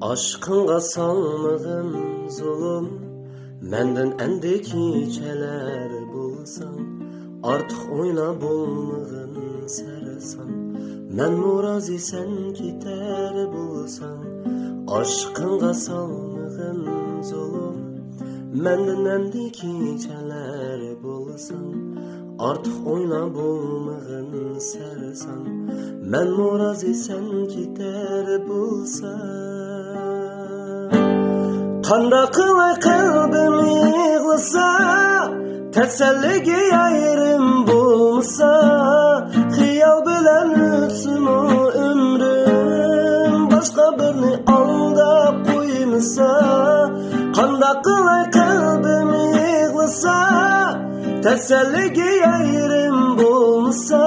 Aşkınga salmagın zulüm, menden endi kecheler bulsan, artık oyna bolmagın sersan. Men murazi sen keter bulsan, aşkınga salmagın zulüm, menden endi kecheler bulsan, artık oyna bolmagın sersan. Men murazi sen keter bulsan. Qanda qilay qalbim yig'lasa, tasalliga ayrim bo'lsa, xiyol bilan o'tsin umrim, boshqa birni aldab qo'ymasa. Qanda qilay qalbim yig'lasa, tasalliga ayrim bo'lsa.